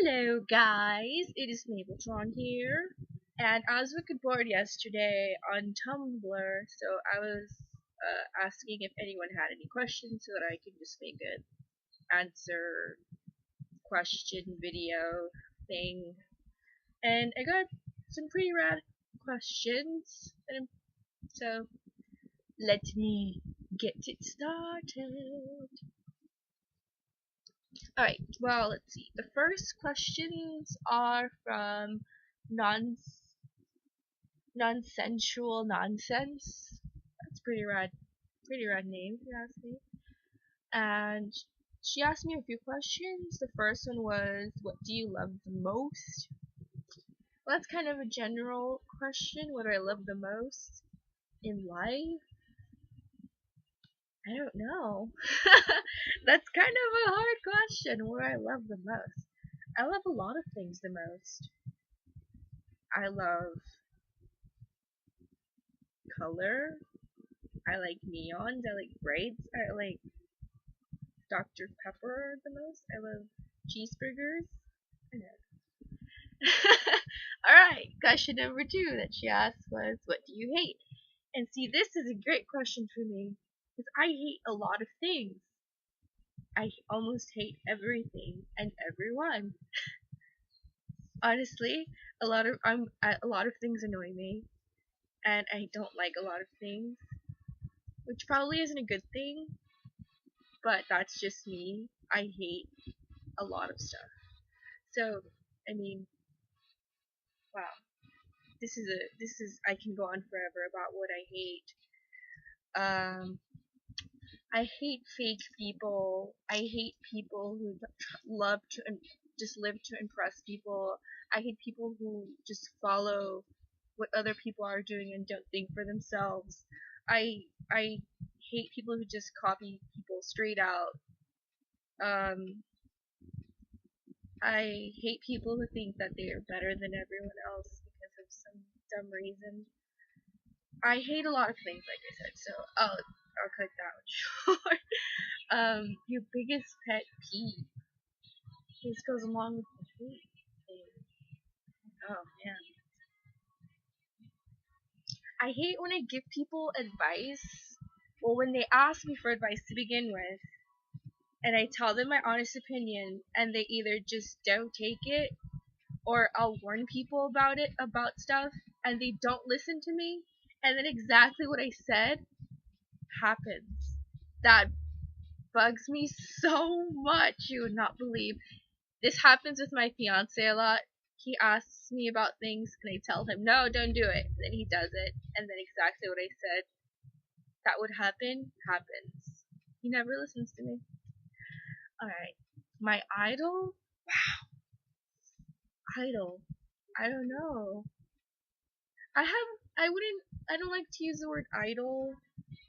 Hello guys, it is Mabeltron here, and I was wicked bored yesterday on Tumblr, so I was asking if anyone had any questions so that I could just make an answer question video thing, and I got some pretty rad questions, and so let me get it started. Alright, well, let's see. The first questions are from Nonsensual Nonsense. That's pretty rad name, if you ask me. And she asked me a few questions. The first one was, what do you love the most? Well, that's kind of a general question. What do I love the most in life? I don't know. That's kind of a hard question. What do I love the most? I love a lot of things the most. I love color. I like neons. I like brights. I like Dr. Pepper the most. I love cheeseburgers. I know. Alright, question number 2 that she asked was, what do you hate? And see, this is a great question for me, because I hate a lot of things. I almost hate everything and everyone. Honestly, a lot of things annoy me, and I don't like a lot of things, which probably isn't a good thing, but that's just me. I hate a lot of stuff. So, I mean, wow. This is I can go on forever about what I hate. I hate fake people. I hate people who love to just live to impress people. I hate people who just follow what other people are doing and don't think for themselves. I hate people who just copy people straight out. I hate people who think that they are better than everyone else because of some dumb reason. I hate a lot of things, like I said, so I'll cut that one short. Your biggest pet peeve. This goes along with the hate thing. Oh man. I hate when I give people advice. Well, when they ask me for advice to begin with, and I tell them my honest opinion, and they either just don't take it, or I'll warn people about stuff, and they don't listen to me, and then exactly what I said happens. That bugs me so much, you would not believe. This happens with my fiance a lot. He asks me about things, and I tell him, no, don't do it. And then he does it, and then exactly what I said that would happen, happens. He never listens to me. Alright. My idol? Idol. I don't know. I don't like to use the word idol,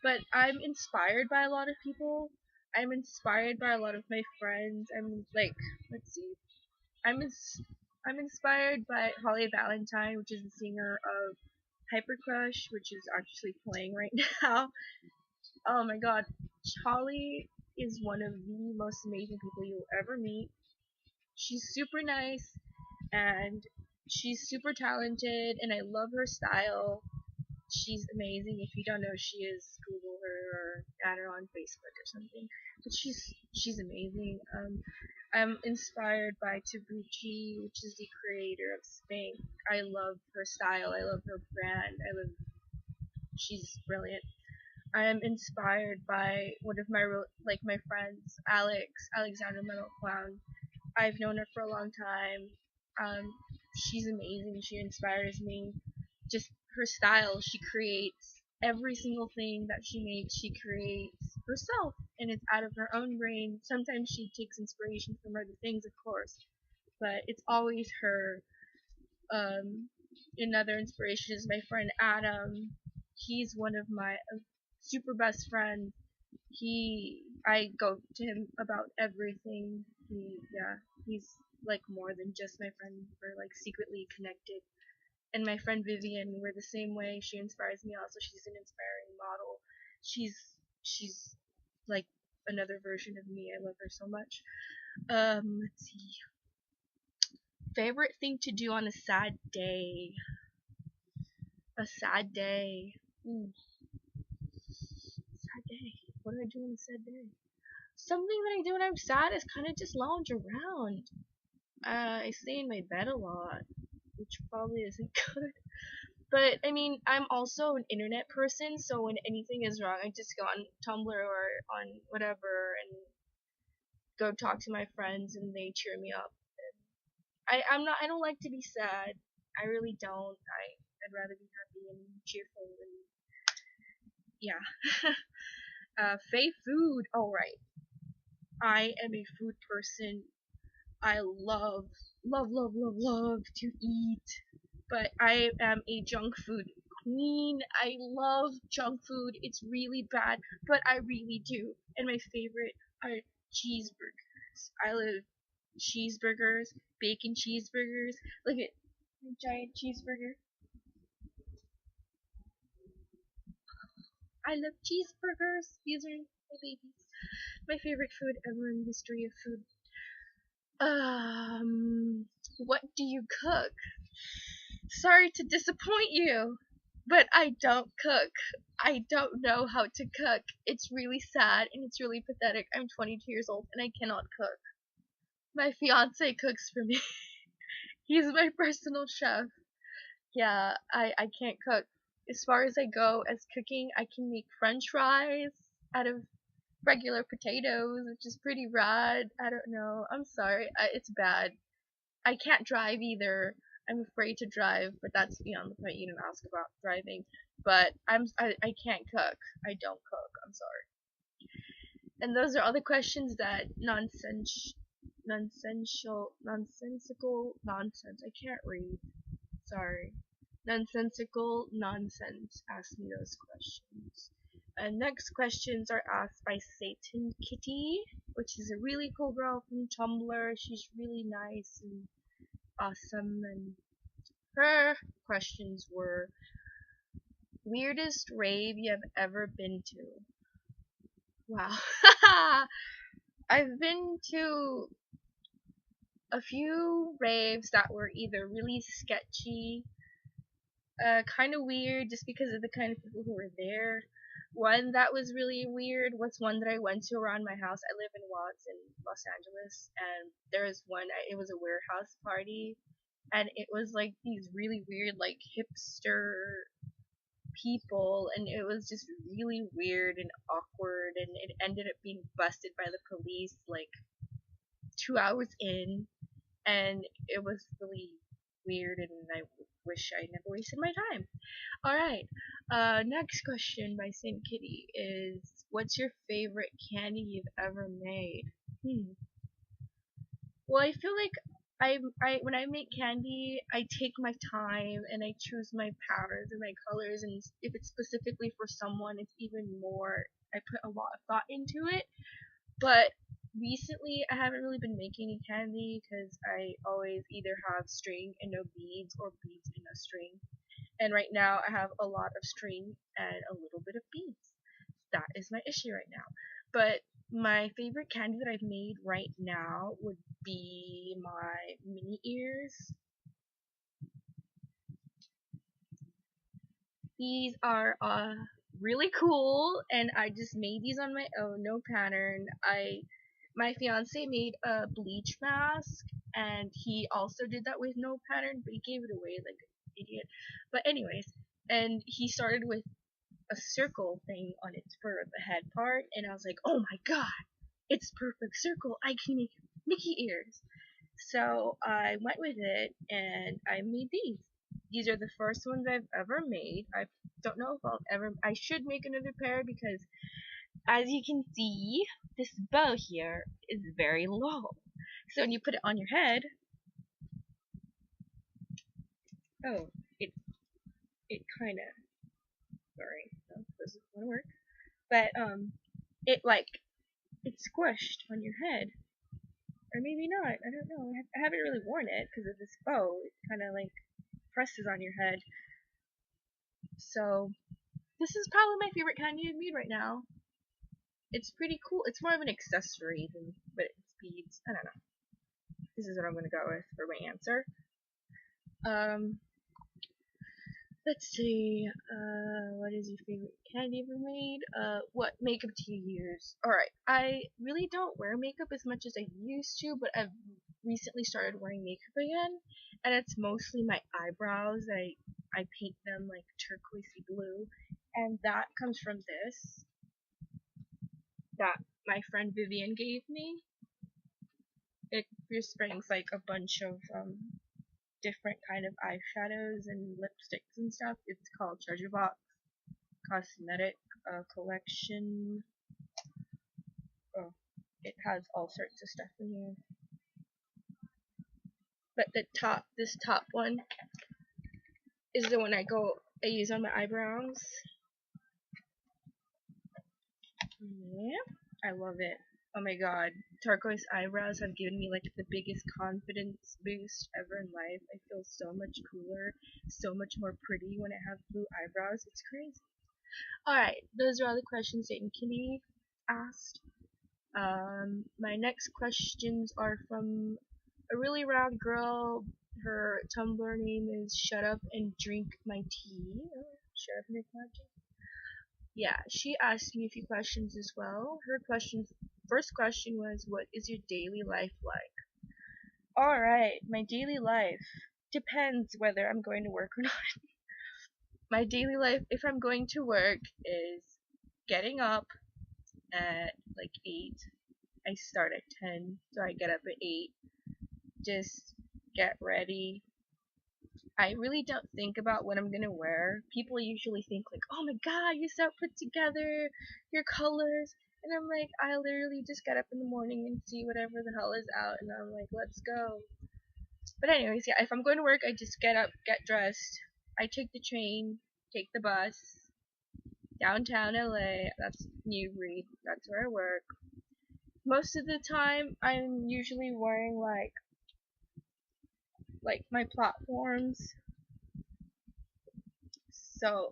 but I'm inspired by a lot of people. I'm inspired by a lot of my friends. Let's see. I'm inspired by Holly Valentine, which is the singer of Hyper Crush, which is actually playing right now. Oh my god. Holly is one of the most amazing people you'll ever meet. She's super nice, and she's super talented, and I love her style. She's amazing. If you don't know who she is, Google her or add her on Facebook or something. But she's amazing. I'm inspired by Tabuchi, which is the creator of Spank. I love her style. I love her brand. She's brilliant. I'm inspired by one of my friends, Alexandra Metal Clown. I've known her for a long time. She's amazing. She inspires me. Just her style. She creates every single thing that she makes. She creates herself, and it's out of her own brain. Sometimes she takes inspiration from other things, of course, but it's always her. Another inspiration is my friend Adam. He's one of my super best friends. I go to him about everything. He's like more than just my friend. We're like secretly connected. And my friend Vivian, we're the same way. She inspires me also. She's an inspiring model. She's like another version of me. I love her so much. Let's see. Favorite thing to do on a sad day. A sad day. Ooh, sad day. What do I do on a sad day? Something that I do when I'm sad is kind of just lounge around. I stay in my bed a lot, which probably isn't good. But I mean, I'm also an internet person, so when anything is wrong, I just go on Tumblr or on whatever and go talk to my friends, and they cheer me up. I don't like to be sad. I really don't. I'd rather be happy and cheerful and yeah. Fave food. All right. I am a food person. I love to eat, but I am a junk food queen. I love junk food. It's really bad, but I really do. And my favorite are cheeseburgers. I love cheeseburgers, bacon cheeseburgers. Look at my giant cheeseburger. I love cheeseburgers. These are my babies. My favorite food ever in the history of food. What do you cook? Sorry to disappoint you, but I don't cook. I don't know how to cook. It's really sad and it's really pathetic. I'm 22 years old and I cannot cook. My fiance cooks for me. He's my personal chef. Yeah, I can't cook. As far as I go as cooking, I can make french fries out of regular potatoes, which is pretty rad. I don't know. I'm sorry. It's bad. I can't drive either. I'm afraid to drive, but that's beyond the point. You didn't ask about driving. But I can't cook. I don't cook. I'm sorry. And those are all the questions that nonsensical nonsense. I can't read. Sorry. Nonsensical nonsense asked me those questions. And next questions are asked by Satan Kitty, which is a really cool girl from Tumblr. She's really nice and awesome, and her questions were: weirdest rave you have ever been to? Wow. I've been to a few raves that were either really sketchy, kind of weird just because of the kind of people who were there. One that was really weird was one that I went to around my house. I live in Watts in Los Angeles, and there was one, it was a warehouse party, and it was like these really weird, like, hipster people, and it was just really weird and awkward, and it ended up being busted by the police like 2 hours in, and it was really weird, and I wish I never wasted my time. Alright, next question by Saint Kitty is, what's your favorite candy you've ever made? Well, I feel like when I make candy, I take my time and I choose my patterns and my colors, and if it's specifically for someone, it's even more, I put a lot of thought into it. But recently, I haven't really been making any candy because I always either have string and no beads, or beads and no string. And right now, I have a lot of string and a little bit of beads. That is my issue right now. But my favorite candy that I've made right now would be my mini ears. These are really cool, and I just made these on my own, no pattern. My fiance made a bleach mask, and he also did that with no pattern, but he gave it away like an idiot. But anyways, and he started with a circle thing on it for the head part, and I was like, oh my god, it's perfect circle. I can make Mickey ears. So I went with it, and I made these. These are the first ones I've ever made. I don't know if I'll ever. I should make another pair because, as you can see, this bow here is very low. So when you put it on your head, oh, it kind of. Sorry, this is gonna work. But it's squished on your head, or maybe not. I don't know. I haven't really worn it because of this bow. It kind of like presses on your head. So this is probably my favorite candy I've made right now. It's pretty cool. It's more of an accessory but it's beads. I don't know. this is what I'm gonna go with for my answer. Um, let's see. What is your favorite candy ever made? What makeup do you use? Alright, I really don't wear makeup as much as I used to, but I've recently started wearing makeup again, and it's mostly my eyebrows. I paint them like turquoisey blue, and that comes from this that my friend Vivian gave me. It just brings like a bunch of different kind of eyeshadows and lipsticks and stuff. It's called Treasure Box Cosmetic Collection. Oh, it has all sorts of stuff in here. But this top one is the one I use on my eyebrows. Yeah, I love it. Oh my god, turquoise eyebrows have given me like the biggest confidence boost ever in life. I feel so much cooler, so much more pretty when I have blue eyebrows. It's crazy. Alright, those are all the questions that Kitty asked. My next questions are from a really round girl. Her Tumblr name is Shut Up and Drink My Tea. Shut up and drink my tea. Yeah, she asked me a few questions as well. Her first question was, what is your daily life like? Alright, my daily life depends whether I'm going to work or not. My daily life, if I'm going to work, is getting up at like 8. I start at 10, so I get up at 8. Just get ready. I really don't think about what I'm gonna wear. People usually think like, oh my god, you're so put together, your colors. And I'm like, I literally just get up in the morning and see whatever the hell is out, and I'm like, let's go. But anyways, yeah, if I'm going to work, I just get up, get dressed. I take the train, take the bus, downtown LA, that's Newbury, that's where I work. Most of the time, I'm usually wearing like my platforms. So,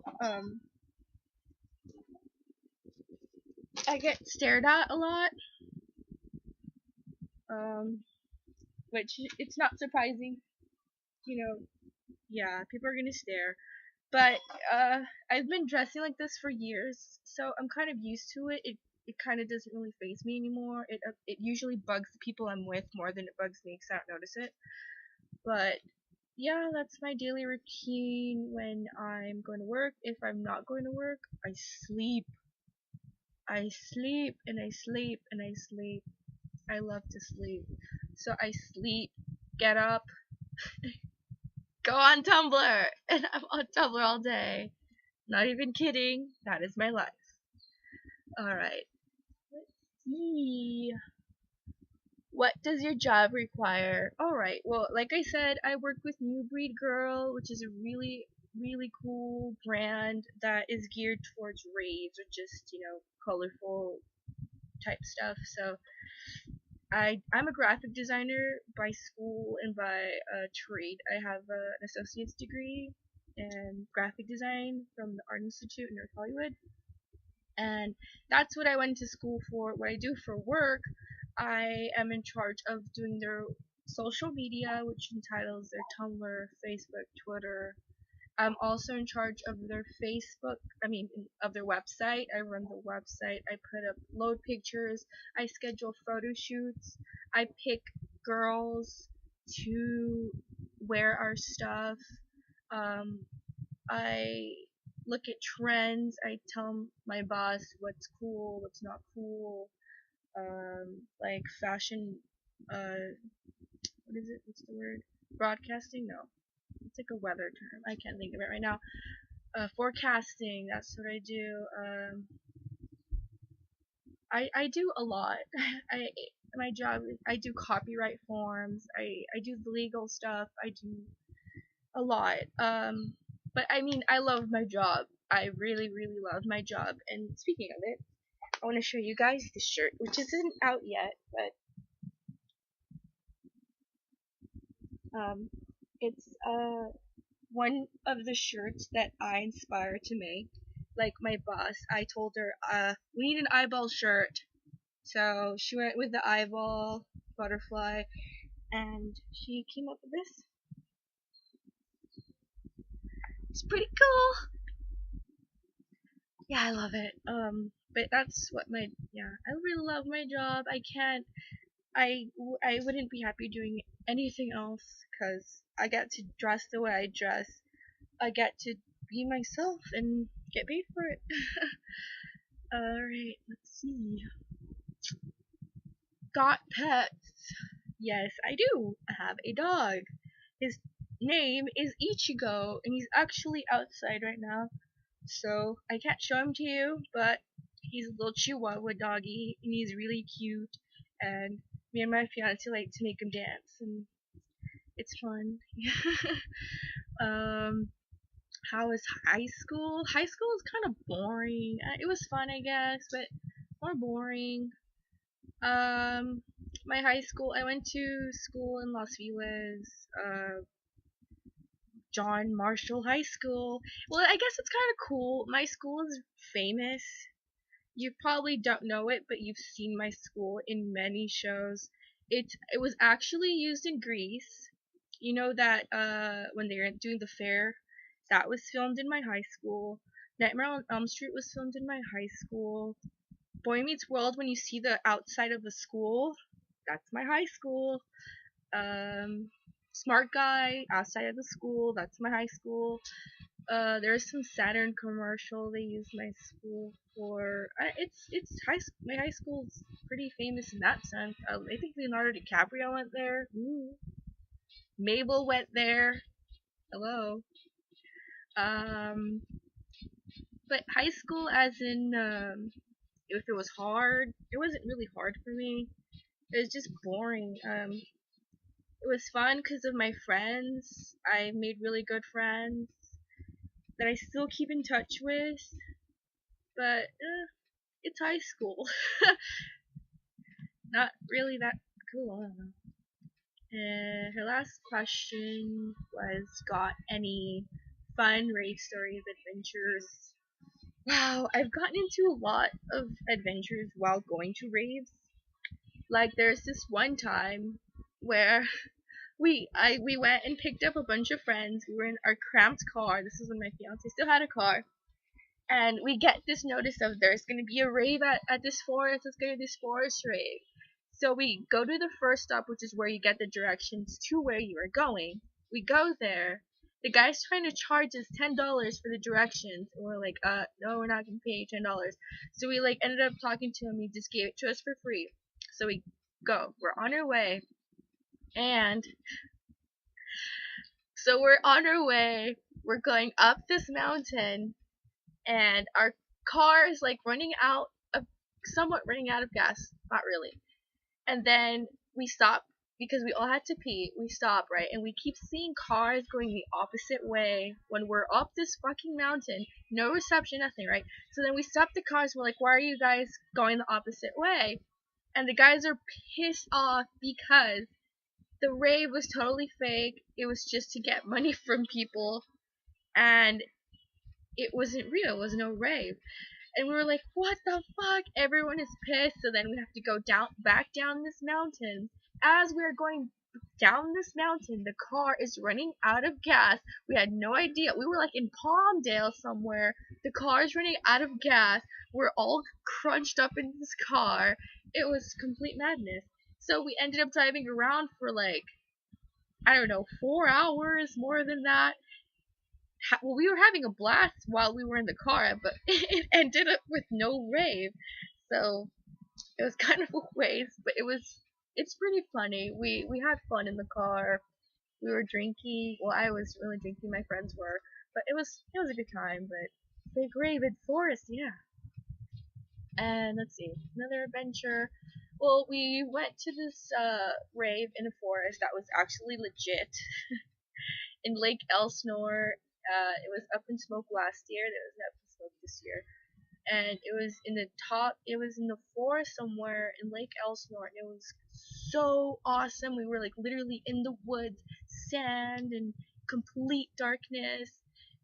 I get stared at a lot. Which it's not surprising. You know, yeah, people are gonna stare. But, I've been dressing like this for years, so I'm kind of used to it. It kind of doesn't really faze me anymore. It usually bugs the people I'm with more than it bugs me because I don't notice it. But yeah, that's my daily routine when I'm going to work. If I'm not going to work, I sleep. I sleep and I sleep and I sleep. I love to sleep. So I sleep, get up, go on Tumblr, and I'm on Tumblr all day. Not even kidding. That is my life. Alright. Let's see. What does your job require? Alright, well, like I said, I work with New Breed Girl, which is a really, really cool brand that is geared towards raves or just, colorful type stuff. So, I'm a graphic designer by school and by trade. I have an associate's degree in graphic design from the Art Institute in North Hollywood. And that's what I went to school for. What I do for work, I am in charge of doing their social media, which entitles their Tumblr, Facebook, Twitter. I'm also in charge of their of their website. I run the website. I put up load pictures. I schedule photo shoots. I pick girls to wear our stuff. I look at trends. I tell my boss what's cool, what's not cool. Like fashion, what is it? What's the word? Broadcasting? No. It's like a weather term. I can't think of it right now. Forecasting, that's what I do. I do a lot. My job, I do copyright forms. I do the legal stuff. I do a lot. But I mean, I love my job. I really, really love my job. And speaking of it, I want to show you guys this shirt, which isn't out yet, but it's one of the shirts that I inspired to make. Like my boss, I told her, we need an eyeball shirt. So she went with the eyeball butterfly. and she came up with this. It's pretty cool. Yeah, I love it. But that's what I really love my job. I wouldn't be happy doing anything else because I get to dress the way I dress. I get to be myself and get paid for it. Alright, let's see. Got pets. Yes, I do. I have a dog. His name is Ichigo, and he's actually outside right now. So I can't show him to you, but he's a little Chihuahua doggy, and he's really cute. And me and my fiance like to make him dance, and it's fun. um, how was high school? High school was kind of boring. It was fun, I guess, but more boring. Um, my high school, I went to school in Los Feliz, John Marshall High School. Well, I guess it's kind of cool. My school is famous. You probably don't know it, but you've seen my school in many shows. It was actually used in Greece. You know that when they were doing the fair, that was filmed in my high school. Nightmare on Elm Street was filmed in my high school. Boy Meets World, when you see the outside of the school, that's my high school. Smart Guy, outside of the school, that's my high school. There's some Saturn commercial they use my school for. My high school's pretty famous in that sense. I think Leonardo DiCaprio went there. Ooh. Mabel went there. Hello. Um, but high school, as in, if it was hard, it wasn't really hard for me. It was just boring. It was fun because of my friends. I made really good friends that I still keep in touch with. But it's high school. Not really that cool. I don't know. Her last question was, got any fun rave stories, adventures? Wow, I've gotten into a lot of adventures while going to raves. Like there's this one time where we went and picked up a bunch of friends. We were in our cramped car. This is when my fiance still had a car. And we get this notice of there's gonna be a rave at this forest. Let's go to this forest rave. So we go to the first stop, which is where you get the directions to where you are going. We go there. The guy's trying to charge us $10 for the directions, and we're like, no, we're not gonna pay you $10. So we like ended up talking to him. He just gave it to us for free. So we go. We're on our way, and so we're on our way. We're going up this mountain, and our car is like somewhat running out of gas. Not really. And then we stop because we all had to pee. We stop, right? And we keep seeing cars going the opposite way when we're up this fucking mountain. No reception, nothing, right? So then we stop the cars. We're like, why are you guys going the opposite way? And the guys are pissed off because the rave was totally fake. It was just to get money from people. And it wasn't real. It was no rave. And we were like, what the fuck? Everyone is pissed. So then we have to go back down this mountain. As we are going down this mountain, the car is running out of gas. We had no idea. We were like in Palmdale somewhere. The car is running out of gas. We're all crunched up in this car. It was complete madness. So we ended up driving around for like, I don't know, 4 hours, more than that. Well, we were having a blast while we were in the car, but it ended up with no rave. So it was kind of a waste, but it's pretty funny. We had fun in the car. We were drinking. Well, I was really drinking. My friends were, but it was a good time. But big rave in forest, yeah. And let's see, another adventure. Well, we went to this rave in a forest that was actually legit in Lake Elsinore. It was up in smoke last year. There was up in smoke this year, and it was in the top. It was in the forest somewhere in Lake Elsinore. And it was so awesome. We were like literally in the woods, sand and complete darkness,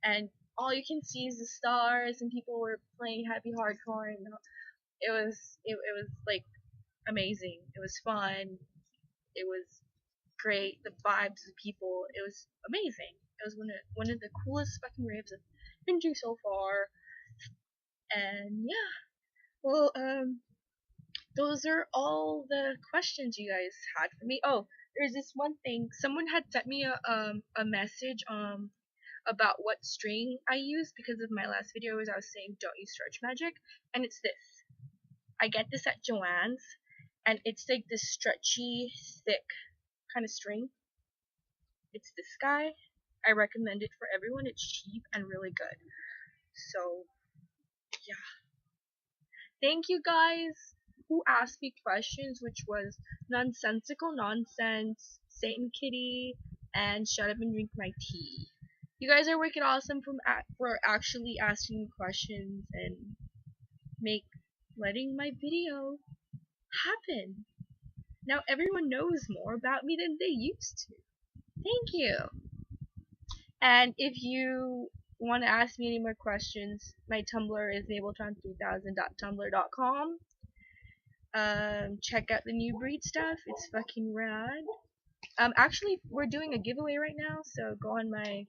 and all you can see is the stars. And people were playing heavy hardcore, and it was like amazing. It was fun. It was great. The vibes, the people, it was amazing. It was one of the coolest fucking raves I've been to so far. And yeah, well, those are all the questions you guys had for me. Oh, there's this one thing. Someone had sent me a message about what string I use because of my last video as I was saying don't use stretch magic, and it's this. I get this at Joann's, and it's like this stretchy, thick kind of string. It's this guy. I recommend it for everyone. It's cheap and really good. So yeah. Thank you guys who asked me questions, which was Nonsensical Nonsense, Satan Kitty, and Shut Up and Drink My Tea. You guys are wicked awesome for actually asking me questions and letting my video happen. Now everyone knows more about me than they used to. Thank you. And if you want to ask me any more questions, my Tumblr is mabeltron3000.tumblr.com. Check out the new breed stuff. It's fucking rad. Actually, we're doing a giveaway right now, so go on my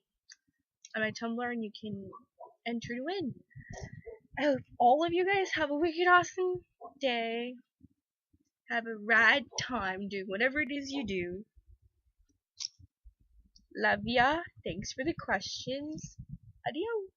Tumblr and you can enter to win. I hope all of you guys have a wicked awesome day. Have a rad time doing whatever it is you do. Love ya. Thanks for the questions. Adios.